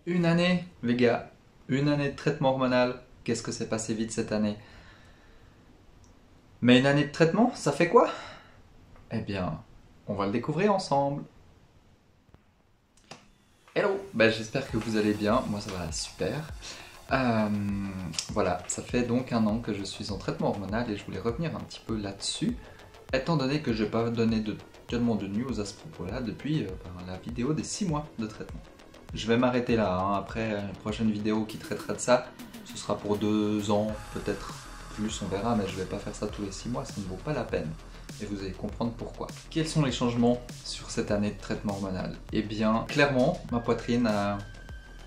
Une année, les gars, une année de traitement hormonal. Qu'est-ce que c'est passé vite cette année? Mais une année de traitement, ça fait quoi? Eh bien, on va le découvrir ensemble. Hello, j'espère que vous allez bien. Moi, ça va super. Euh, voilà, ça fait donc un an que je suis en traitement hormonal et je voulais revenir un petit peu là-dessus, étant donné que je n'ai pas donné tellement de news à ce propos-là depuis la vidéo des 6 mois de traitement. Je vais m'arrêter là, hein. Après une prochaine vidéo qui traitera de ça, ce sera pour 2 ans, peut-être plus, on verra, mais je vais pas faire ça tous les 6 mois, ça ne vaut pas la peine. Et vous allez comprendre pourquoi. Quels sont les changements sur cette année de traitement hormonal? Eh bien, clairement, ma poitrine a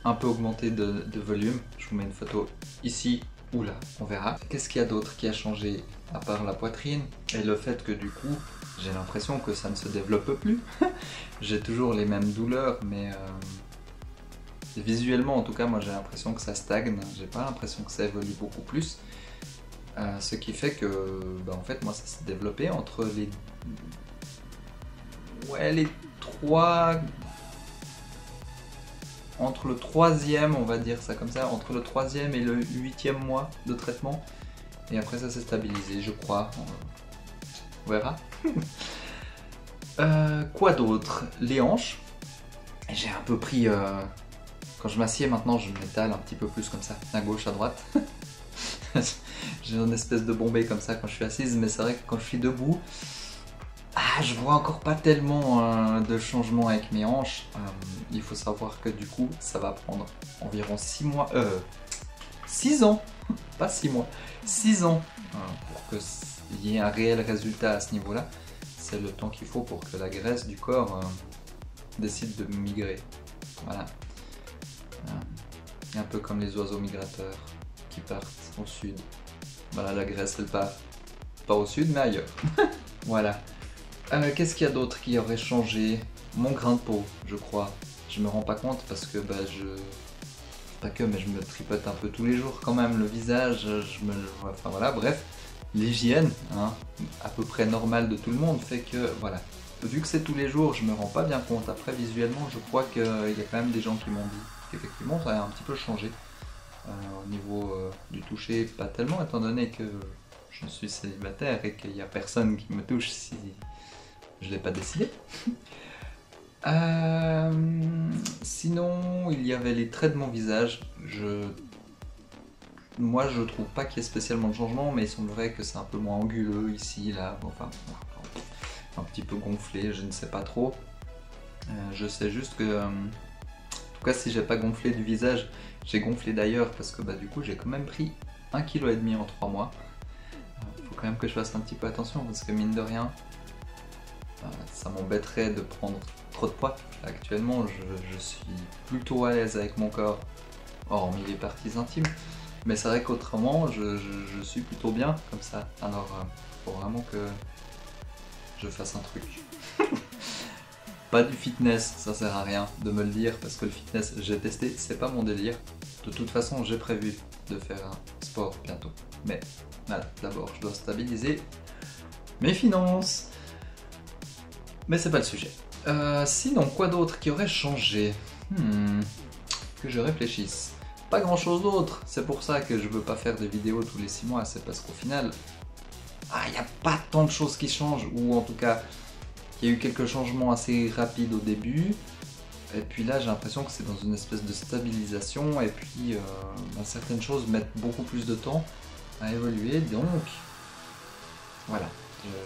un peu augmenté de volume. Je vous mets une photo ici ou là, on verra. Qu'est-ce qu'il y a d'autre qui a changé à part la poitrine et le fait que du coup, j'ai l'impression que ça ne se développe plus. J'ai toujours les mêmes douleurs, mais visuellement en tout cas, moi j'ai l'impression que ça stagne. J'ai pas l'impression que ça évolue beaucoup plus. Ce qui fait que, en fait, moi ça s'est développé entre les 3... Entre le troisième, on va dire ça comme ça, entre le troisième et le 8e mois de traitement. Et après ça s'est stabilisé, je crois. On verra. Quoi d'autre? Les hanches. J'ai un peu pris... Quand je m'assieds maintenant, je m'étale un petit peu plus comme ça, à gauche, à droite. J'ai une espèce de bombée comme ça quand je suis assise, mais c'est vrai que quand je suis debout, je vois encore pas tellement de changement avec mes hanches. Il faut savoir que du coup, ça va prendre environ 6 mois, 6 ans, pas 6 mois, 6 ans pour qu'il y ait un réel résultat à ce niveau-là. C'est le temps qu'il faut pour que la graisse du corps décide de migrer. Voilà. Un peu comme les oiseaux migrateurs qui partent au sud. Voilà, la Grèce elle part pas au sud mais ailleurs. Voilà. Qu'est-ce qu'il y a d'autre qui aurait changé? Mon grain de peau, je crois. Je me rends pas compte parce que pas que, mais je me tripote un peu tous les jours quand même. Le visage, enfin voilà, bref. L'hygiène, hein, à peu près normale de tout le monde, fait que voilà. Vu que c'est tous les jours, je me rends pas bien compte. Après, visuellement, je crois qu'il y a quand même des gens qui m'ont dit qu'effectivement ça a un petit peu changé. Au niveau du toucher, pas tellement, étant donné que je suis célibataire et qu'il n'y a personne qui me touche si je ne l'ai pas décidé. Sinon, il y avait les traits de mon visage. Moi, je trouve pas qu'il y ait spécialement de changement, mais il semblerait que c'est un peu moins anguleux ici, là, enfin, un petit peu gonflé, je ne sais pas trop. Je sais juste que, en tout cas, si j'ai pas gonflé du visage, j'ai gonflé d'ailleurs parce que du coup, j'ai quand même pris 1,5 kg en 3 mois. Il faut quand même que je fasse un petit peu attention parce que mine de rien, ça m'embêterait de prendre trop de poids. Actuellement, je suis plutôt à l'aise avec mon corps, hormis les parties intimes. Mais c'est vrai qu'autrement, je suis plutôt bien comme ça. Alors, faut vraiment que je fasse un truc. Pas du fitness, ça sert à rien de me le dire parce que le fitness, j'ai testé, c'est pas mon délire. De toute façon, j'ai prévu de faire un sport bientôt. Mais voilà, d'abord, je dois stabiliser mes finances. Mais c'est pas le sujet. Sinon, quoi d'autre qui aurait changé? Que je réfléchisse. Pas grand chose d'autre. C'est pour ça que je veux pas faire des vidéos tous les 6 mois. C'est parce qu'au final, il n'y a pas tant de choses qui changent. Ou en tout cas, il y a eu quelques changements assez rapides au début. Et puis là, j'ai l'impression que c'est dans une espèce de stabilisation. Et puis, certaines choses mettent beaucoup plus de temps à évoluer. Donc, voilà.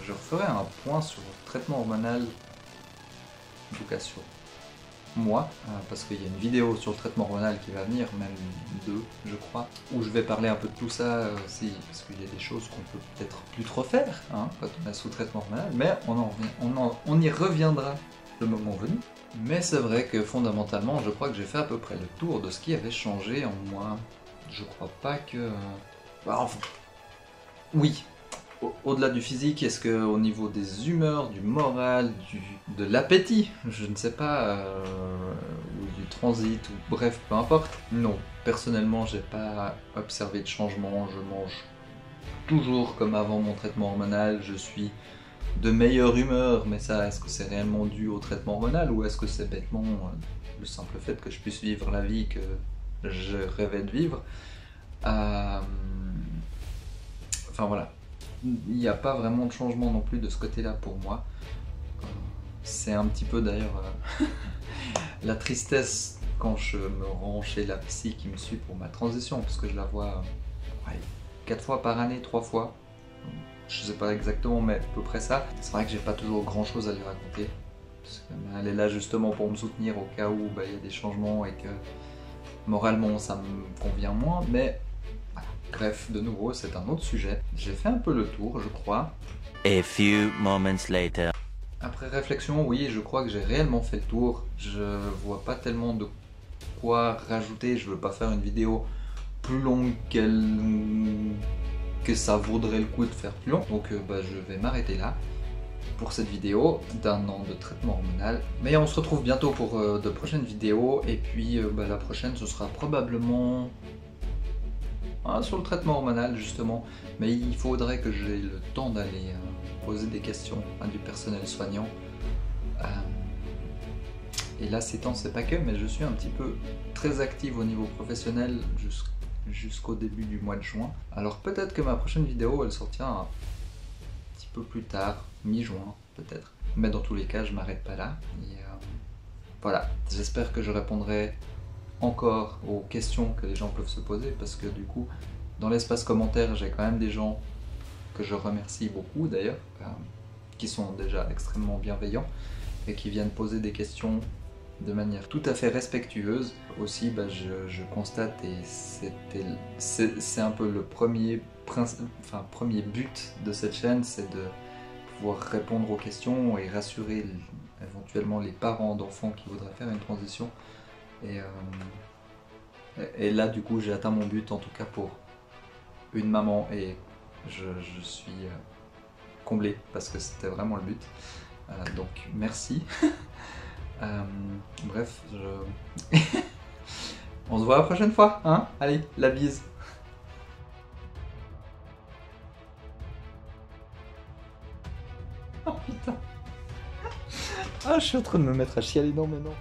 Je referai un point sur le traitement hormonal, en tout cas sur moi, parce qu'il y a une vidéo sur le traitement hormonal qui va venir, même 2 je crois, où je vais parler un peu de tout ça aussi, parce qu'il y a des choses qu'on peut peut-être plus trop faire quand on est sous traitement hormonal, mais on y reviendra le moment venu. Mais c'est vrai que fondamentalement, je crois que j'ai fait à peu près le tour de ce qui avait changé en moi. Je crois pas que... enfin, oui. Au-delà du physique, est-ce qu'au niveau des humeurs, du moral, de l'appétit, je ne sais pas, ou du transit, ou bref, peu importe. Non, personnellement, j'ai pas observé de changement, je mange toujours comme avant mon traitement hormonal, je suis de meilleure humeur, mais ça, est-ce que c'est réellement dû au traitement hormonal ou est-ce que c'est bêtement le simple fait que je puisse vivre la vie que je rêvais de vivre? Enfin voilà, il n'y a pas vraiment de changement non plus de ce côté-là pour moi. C'est un petit peu d'ailleurs la tristesse quand je me rends chez la psy qui me suit pour ma transition, parce que je la vois 4 fois par année, 3 fois. Je sais pas exactement, mais à peu près ça. C'est vrai que j'ai pas toujours grand chose à lui raconter. Parce qu'elle est là justement pour me soutenir au cas où il y a des changements et que moralement ça me convient moins. Mais voilà. Bref, de nouveau, c'est un autre sujet. J'ai fait un peu le tour, je crois. A few moments later. Après réflexion, oui, je crois que j'ai réellement fait le tour. Je vois pas tellement de quoi rajouter. Je veux pas faire une vidéo plus longue que ça vaudrait le coup de faire plus long. Donc je vais m'arrêter là pour cette vidéo d'un an de traitement hormonal. Mais on se retrouve bientôt pour de prochaines vidéos. Et puis la prochaine, ce sera probablement sur le traitement hormonal justement. Mais il faudrait que j'ai le temps d'aller poser des questions à du personnel soignant. Et là, ces temps, c'est pas que, mais je suis un petit peu très active au niveau professionnel jusqu'au début du mois de juin. Alors peut-être que ma prochaine vidéo, elle sortira un petit peu plus tard, mi-juin peut-être. Mais dans tous les cas, je m'arrête pas là. Et voilà, j'espère que je répondrai encore aux questions que les gens peuvent se poser, parce que du coup, dans l'espace commentaire, j'ai quand même des gens que je remercie beaucoup d'ailleurs, qui sont déjà extrêmement bienveillants et qui viennent poser des questions de manière tout à fait respectueuse. Aussi, je constate, et c'est un peu le premier but de cette chaîne, c'est de pouvoir répondre aux questions et rassurer éventuellement les parents d'enfants qui voudraient faire une transition. Et là, du coup, j'ai atteint mon but, en tout cas pour une maman, et je suis comblé parce que c'était vraiment le but. Donc merci. Bref, on se voit la prochaine fois, hein? Allez, la bise. Oh putain. Ah, je suis en train de me mettre à chialer, non mais non.